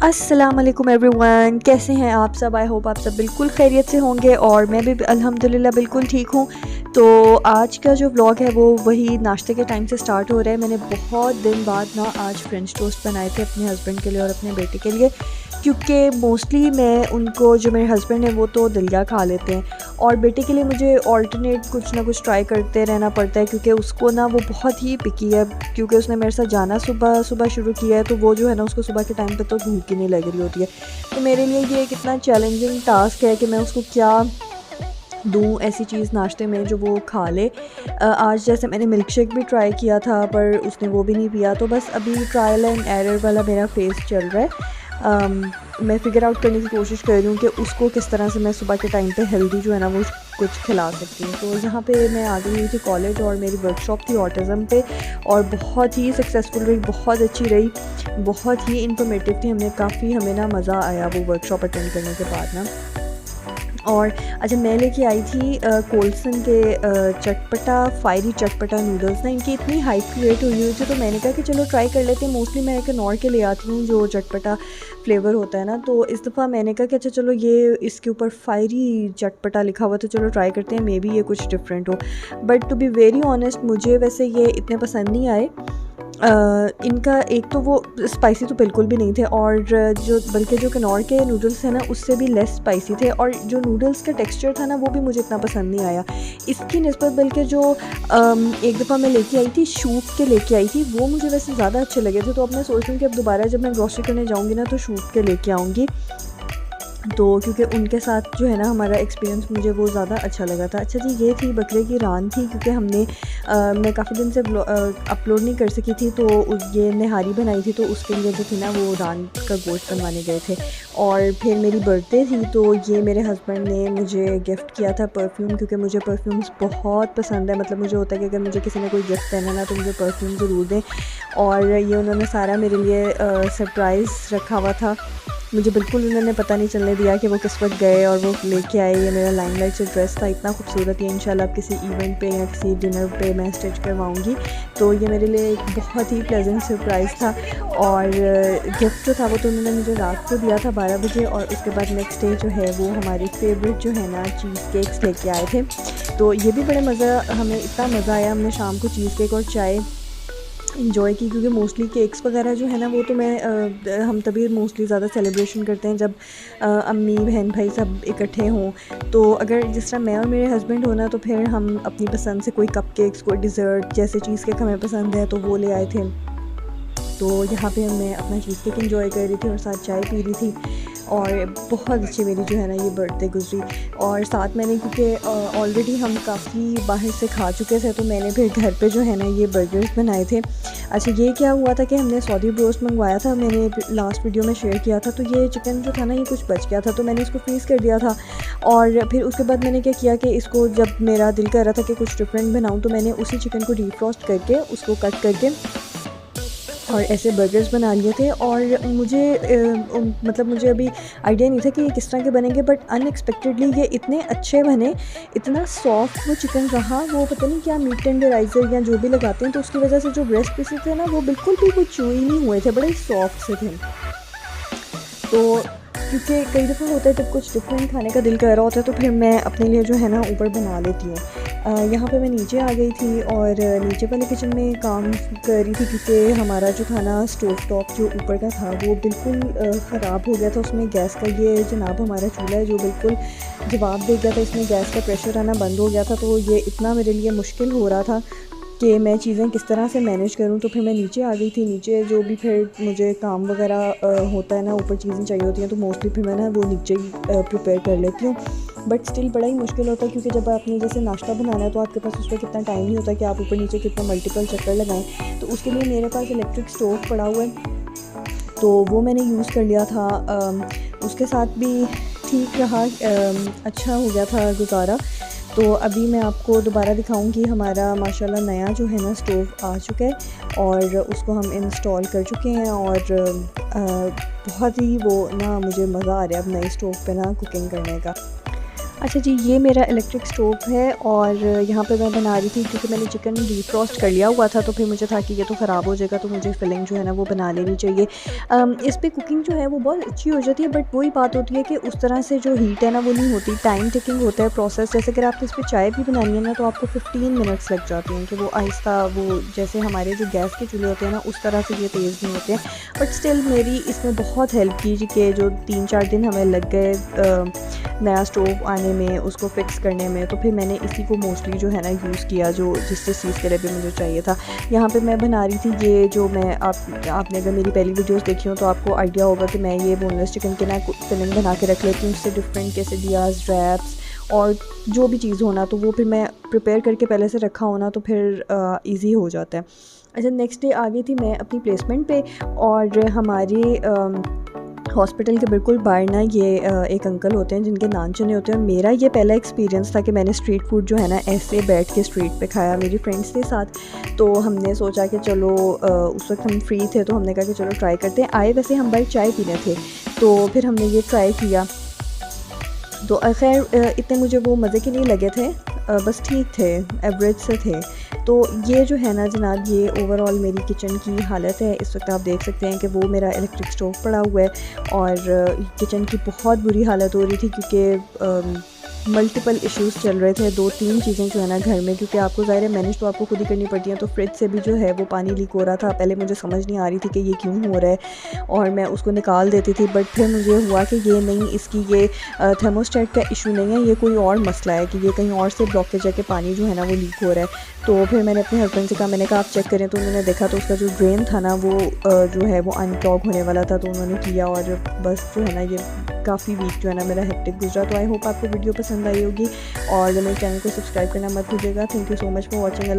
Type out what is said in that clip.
अस्सलाम वालेकुम एवरीवन, कैसे हैं आप सब। आई होप आप सब बिल्कुल खैरियत से होंगे और मैं भी अल्हम्दुलिल्लाह बिल्कुल ठीक हूँ। तो आज का जो व्लॉग है वो वही नाश्ते के टाइम से स्टार्ट हो रहा है। मैंने बहुत दिन बाद ना आज फ्रेंच टोस्ट बनाए थे अपने हस्बैंड के लिए और अपने बेटे के लिए, क्योंकि मोस्टली मैं उनको, जो मेरे हस्बैंड हैं वो तो दलिया खा लेते हैं और बेटे के लिए मुझे ऑल्टरनेट कुछ ना कुछ ट्राई करते रहना पड़ता है, क्योंकि उसको ना वो बहुत ही पिकी है। क्योंकि उसने मेरे साथ जाना सुबह सुबह शुरू किया है, तो वो जो है ना उसको सुबह के टाइम पे तो भूख ही नहीं लग रही होती है। तो मेरे लिए ये कितना चैलेंजिंग टास्क है कि मैं उसको क्या दूँ ऐसी चीज़ नाश्ते में जो वो खा ले। आज जैसे मैंने मिल्क शेक भी ट्राई किया था पर उसने वो भी नहीं पिया, तो बस अभी ट्रायल एंड एरर वाला मेरा फेज़ चल रहा है। मैं फ़िगर आउट करने की कोशिश कर रही हूँ कि उसको किस तरह से मैं सुबह के टाइम पे हेल्दी जो है ना वो कुछ खिला सकती हूँ। तो यहाँ पे मैं आ गई हुई थी कॉलेज और मेरी वर्कशॉप थी ऑटिज़म पे और बहुत ही सक्सेसफुल रही, बहुत अच्छी रही, बहुत ही इन्फॉर्मेटिव थी। हमें ना मज़ा आया वो वर्कशॉप अटेंड करने के बाद ना। और अच्छा, मैं लेके आई थी कोलसन के चटपटा फ़ायरी चटपटा नूडल्स ना, इनकी इतनी हाइप क्रिएट हुई हुई थी तो मैंने कहा कि चलो ट्राई कर लेते हैं। मोस्टली मैं कनौर के ले आती हूँ जो चटपटा फ्लेवर होता है ना, तो इस दफ़ा मैंने कहा कि अच्छा चलो ये इसके ऊपर फ़ायरी चटपटा लिखा हुआ तो चलो ट्राई करते हैं, मे बी ये कुछ डिफरेंट हो। But to be very honest मुझे वैसे ये इतने पसंद नहीं आए। इनका एक तो वो स्पाइसी तो बिल्कुल भी नहीं थे और बल्कि जो कनौर के नूडल्स हैं ना उससे भी लेस स्पाइसी थे, और जो नूडल्स का टेक्सचर था ना वो भी मुझे इतना पसंद नहीं आया इसकी निस्बत। बल्कि जो एक दफ़ा मैं लेके आई थी शूप के लेके आई थी, वो मुझे वैसे ज़्यादा अच्छे लगे थे। तो अब मैं सोच रही हूँ कि अब दोबारा जब मैं ग्रॉसरी करने जाऊँगी ना तो शूप के लेके आऊँगी, तो क्योंकि उनके साथ जो है ना हमारा एक्सपीरियंस मुझे वो ज़्यादा अच्छा लगा था। अच्छा जी, ये थी बकरे की रान थी, क्योंकि मैं काफ़ी दिन से अपलोड नहीं कर सकी थी, तो ये नहारी बनाई थी, तो उसके लिए जो थी ना वो रान का गोश्त बनवाने गए थे। और फिर मेरी बर्थडे थी तो ये मेरे हस्बैंड ने मुझे गिफ्ट किया था परफ्यूम, क्योंकि मुझे परफ्यूम्स बहुत पसंद है। मतलब मुझे होता है कि अगर मुझे किसी ने कोई गिफ्ट देना ना तो मुझे परफ्यूम ज़रूर दें, और ये उन्होंने सारा मेरे लिए सरप्राइज़ रखा हुआ था। मुझे बिल्कुल उन्होंने पता नहीं चलने दिया कि वो किस वक्त गए और वो लेके आए। ये मेरा लाइमलाइट से ड्रेस था, इतना खूबसूरत। ये इंशाल्लाह किसी इवेंट पे या किसी डिनर पे मैं स्टिच करवाऊँगी। तो ये मेरे लिए एक बहुत ही प्लेजेंट सरप्राइज़ था। और गिफ्ट जो था वो तो उन्होंने मुझे रात को दिया था 12 बजे, और उसके बाद नेक्स्ट डे जो है वो हमारे फेवरेट जो है ना चीज़ केक्स लेके आए थे। तो ये भी बड़े मज़ा, हमें इतना मज़ा आया, हमने शाम को चीज़ केक और चाय इन्जॉय की, क्योंकि मोस्टली केक्स वगैरह जो है ना वो तो हम तभी मोस्टली ज़्यादा सेलिब्रेशन करते हैं जब अम्मी बहन भाई सब इकट्ठे हों। तो अगर जिस तरह मैं और मेरे हस्बैंड होना तो फिर हम अपनी पसंद से कोई कप केक्स, कोई डिज़र्ट, जैसे चीज़ केक हमें पसंद है तो वो ले आए थे। तो यहाँ पे मैं अपना चीज़ केक एंजॉय कर रही थी और साथ चाय पी रही थी, और बहुत अच्छी मेरी जो है ना ये बर्थडे गुजरी। और साथ मैंने, क्योंकि ऑलरेडी हम काफ़ी बाहर से खा चुके थे, तो मैंने फिर घर पे जो है ना ये बर्गर्स बनाए थे। अच्छा, ये क्या हुआ था कि हमने सऊदी ब्रोस्ट मंगवाया था, मैंने लास्ट वीडियो में शेयर किया था। तो ये चिकन जो था ना ये कुछ बच गया था, तो मैंने इसको फ्रीज़ कर दिया था। और फिर उसके बाद मैंने क्या किया कि इसको, जब मेरा दिल कर रहा था कि कुछ डिफरेंट बनाऊँ, तो मैंने उसी चिकन को डीफ्रॉस्ट करके उसको कट करके और ऐसे बर्गर्स बना लिए थे। और मतलब मुझे अभी आइडिया नहीं था कि ये किस तरह के बनेंगे, बट अनएक्सपेक्टेडली ये इतने अच्छे बने, इतना सॉफ्ट वो चिकन रहा। वो पता नहीं क्या मीट टेंडराइज़र या जो भी लगाते हैं, तो उसकी वजह से जो ब्रेस्ट पीसेस थे ना वो बिल्कुल भी कुछ चूई नहीं हुए थे, बड़े सॉफ्ट से थे। तो क्योंकि कई दफ़ा होता है जब कुछ डिफरेंट खाने का दिल कर रहा होता है तो फिर मैं अपने लिए जो है ना ऊपर बना लेती हूँ। यहाँ पे मैं नीचे आ गई थी और नीचे वाले किचन में काम कर रही थी, क्योंकि हमारा जो था ना स्टोव टॉप जो ऊपर का था वो बिल्कुल ख़राब हो गया था। उसमें गैस का, ये जनाब हमारा चूल्हा है जो बिल्कुल जवाब दे गया था, इसमें गैस का प्रेशर आना बंद हो गया था। तो ये इतना मेरे लिए मुश्किल हो रहा था कि मैं चीज़ें किस तरह से मैनेज करूँ। तो फिर मैं नीचे आ गई थी। नीचे जो भी फिर मुझे काम वगैरह होता है ना, ऊपर चीज़ें चाहिए होती हैं, तो मोस्टली फिर मैं ना वो नीचे ही प्रिपेयर कर लेती हूँ। बट स्टिल बड़ा ही मुश्किल होता है, क्योंकि जब आपने जैसे नाश्ता बनाना है तो आपके पास उस पर कितना टाइम नहीं होता कि आप ऊपर नीचे कितना मल्टीपल चक्कर लगाएं। तो उसके लिए मेरे पास इलेक्ट्रिक स्टोव पड़ा हुआ है, तो वो मैंने यूज़ कर लिया था। उसके साथ भी ठीक रहा, अच्छा हो गया था गुजारा। तो अभी मैं आपको दोबारा दिखाऊंगी, हमारा माशाल्लाह नया जो है ना स्टोव आ चुका है और उसको हम इंस्टॉल कर चुके हैं। और बहुत ही वो ना मुझे मज़ा आ रहा है अब नए स्टोव पे ना कुकिंग करने का। अच्छा जी, ये मेरा इलेक्ट्रिक स्टोव है और यहाँ पे मैं बना रही थी क्योंकि मैंने चिकन डीफ्रॉस्ट कर लिया हुआ था, तो फिर मुझे था कि ये तो ख़राब हो जाएगा, तो मुझे फिलिंग जो है ना वो बना लेनी चाहिए। इस पे कुकिंग जो है वो बहुत अच्छी हो जाती है, बट वही बात होती है कि उस तरह से जो हीट है ना वो नहीं होती, टाइम टेकिंग होता है प्रोसेस। जैसे अगर आपको इस पर चाय भी बनानी है ना तो आपको 15 मिनट्स लग जाते हैं कि वो आहिस्ता, वो जैसे हमारे जो गैस के चूल्हे होते हैं ना उस तरह से ये तेज़ नहीं होते हैं। बट स्टिल मेरी इसमें बहुत हेल्प की कि जो 3-4 दिन हमें लग गए नया स्टोव आने में, उसको फिक्स करने में, तो फिर मैंने इसी को मोस्टली जो है ना यूज़ किया, जो जिस चीज़ के लिए भी मुझे चाहिए था। यहाँ पे मैं बना रही थी ये जो मैं आपने अगर मेरी पहली वीडियोस देखी हो तो आपको आइडिया होगा कि मैं ये बोनलेस चिकन के ना फिलिंग बना के रख लेती हूँ, उससे डिफरेंट quesadillas, रैप्स और जो भी चीज़ होना तो वो फिर मैं प्रिपेयर करके पहले से रखा होना तो फिर ईज़ी हो जाता है। अच्छा, नेक्स्ट डे आ गई थी मैं अपनी प्लेसमेंट पे और हमारे हॉस्पिटल के बिल्कुल बाहर ना ये एक अंकल होते हैं जिनके नान चने होते हैं। और मेरा ये पहला एक्सपीरियंस था कि मैंने स्ट्रीट फूड जो है ना ऐसे बैठ के स्ट्रीट पे खाया मेरी फ्रेंड्स के साथ। तो हमने सोचा कि चलो उस वक्त हम फ्री थे तो हमने कहा कि चलो ट्राई करते हैं। आए वैसे हम बाहर चाय पीने थे, तो फिर हमने ये ट्राई किया। तो खैर इतने मुझे वो मज़े के नहीं लगे थे, बस ठीक थे, एवरेज से थे। तो ये जो है ना जनाब, ये ओवरऑल मेरी किचन की हालत है। इस वक्त आप देख सकते हैं कि वो मेरा इलेक्ट्रिक स्टोव पड़ा हुआ है और किचन की बहुत बुरी हालत हो रही थी क्योंकि मल्टीपल इश्यूज़ चल रहे थे। 2-3 चीज़ें जो है ना घर में, क्योंकि आपको ज़ाहिर है मैनेज तो आपको खुद ही करनी पड़ती हैं, तो फ्रिज से भी जो है वो पानी लीक हो रहा था। पहले मुझे समझ नहीं आ रही थी कि ये क्यों हो रहा है और मैं उसको निकाल देती थी, बट फिर मुझे हुआ कि ये नहीं, इसकी ये थर्मोस्टेट का इशू नहीं है, ये कोई और मसला है कि ये कहीं और से ब्लॉकेज है कि पानी जो है ना वो लीक हो रहा है। तो फिर मैंने अपने हस्बैंड से कहा, मैंने कहा आप चेक करें, तो उन्होंने देखा तो उसका जो ड्रेन था ना वो जो है वो अनक्लॉग होने वाला था, तो उन्होंने किया और बस जो है ना ये काफ़ी वीक जो है ना मेरा हेक्टिक गुजरा। तो आई होप आपको वीडियो पसंद आई होगी और मेरे चैनल को सब्सक्राइब करना मत भूलिएगा। Thank you so much for watching.